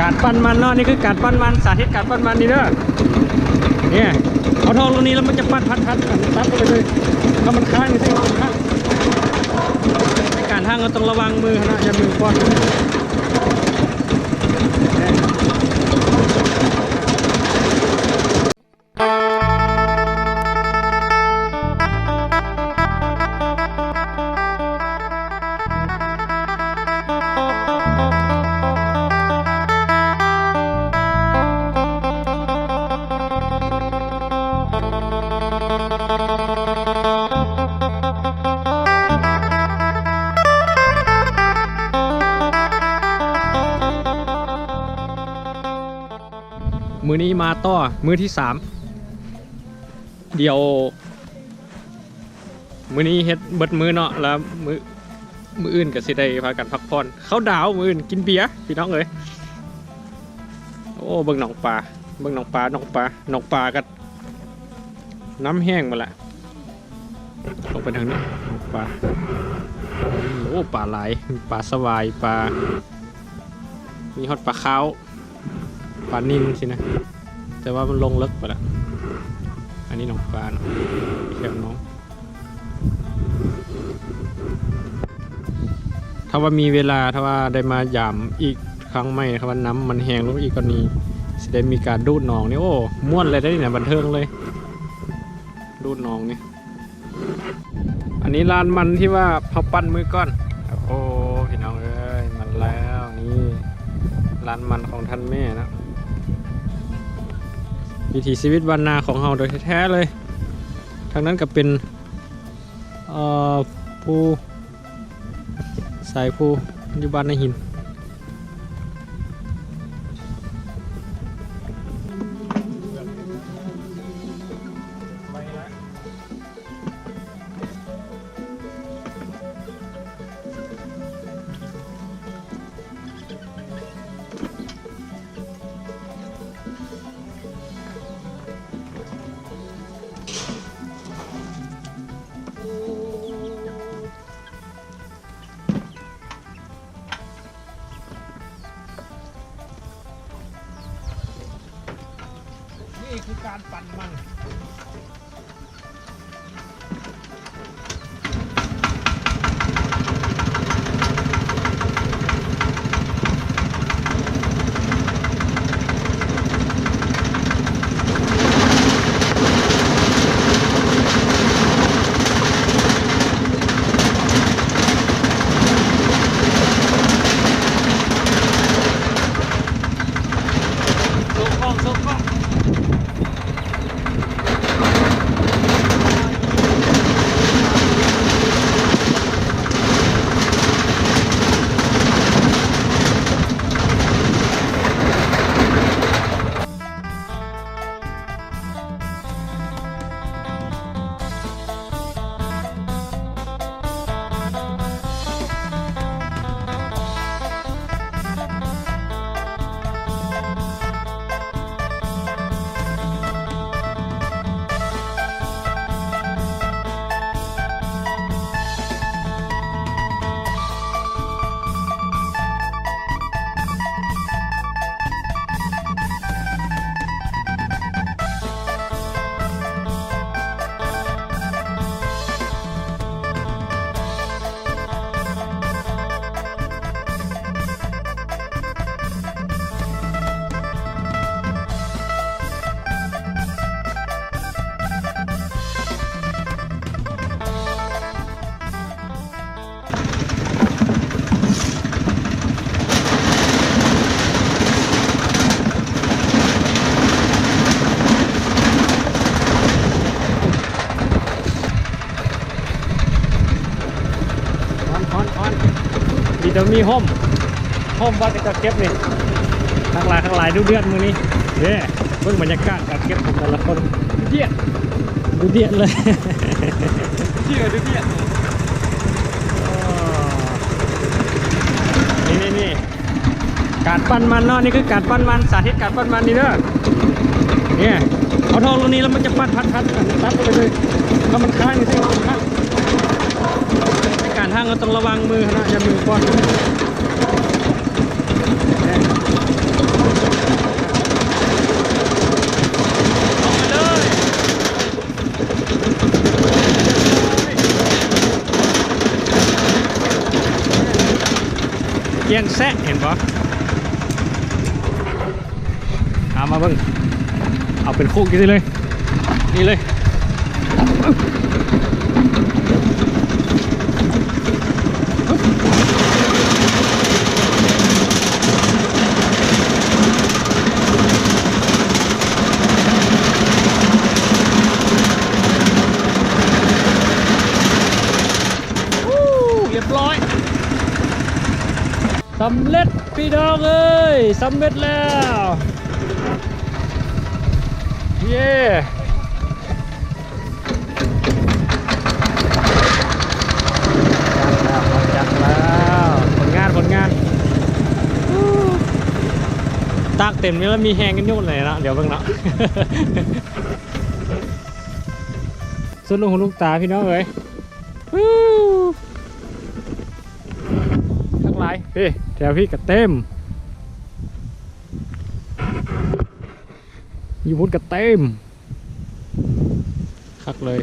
การปั้นมันเนาะนี่คือการปั้นมันสาธิตการปั้นมันนี่เด้อเนี่ยเอาทองตรงนี้แล้วมันจะปั้นพัดตัดไปเลยถ้ามันค้างนี่สิมันค้างในการทางเราต้องระวังมือนะอย่ามือป้อนมือนี้มาต่อมือที่3เดี๋ยวมือนี้เฮ็ดเบิดมือเนาะแล้วมืออื่นก็สิได้พากันพักผ่อนเข้าดาวมืออื่นกินเบียร์พี่น้องเอ้ยโอ้เบิ่งหนองปลากับน้ำแห้งมาละลงไปทางนี้ปลาโอ้ปลาไหลปลาสวายปลามีฮอดปลาขาวปลานิลสินะแต่ว่ามันลงลึกไปละอันนี้น้องปลาเนาะแถวน้องถ้าว่ามีเวลาถ้าว่าได้มายามอีกครั้งไม่ถ้าว่าน้ำมันแห้งลงอีกกว่านี้จะได้มีการดูดหนองนี่โอ้ม่วนเลยได้เนี่ยบันเทิงเลยดูดหนองนี่อันนี้ลานมันที่ว่าเขาปั้นมือก้อนโอ้พี่น้องเอ้ยมันแล้วนี่ลานมันของท่านแม่นะวิถีชีวิตวันนาของเราโดยแท้ๆเลยทางนั้นก็เป็นภูสายภูอยู่บ้านในหินนี่คือการปั่นมัน เดี๋ยวมีห้มว่าจะเก็บนี่ข้างหลายดูเดือดมือนี้เด้เบิ่งบรรยากาศการเก็บของแต่ละคนดูเดือดเลยดูเดือดนี่การปั้นมันเนาะนี่คือการปั้นมันสาธิตการปั้นมันนี่เด้อเนี่ยเอาทองตรงนี้แล้วมันจะปั้นพัดตัดไปเลยถ้ามันค้างนี่สิมันค้างในการทางเราต้องระวังมือนะอย่ามือป้อน กียงแซะเห็นปะเอามาเบิ่งเอาเป็นคู่กันเลยนี่เลยเรียบร้อยสำเร็จพี่น้องเอ้ยสำเร็จแล้วเย้จัดแล้วผลงานตากเต็มนี้แล้วมีแหงกันยุ่งเลยนะเดี๋ยวเบิ่งเนาะ สุดลงหูลูกตาพี่น้องเอ้ยทั้งหลายพี่แถวพี่ก็เต็มอยู่พุ่นก็เต็มคักเลย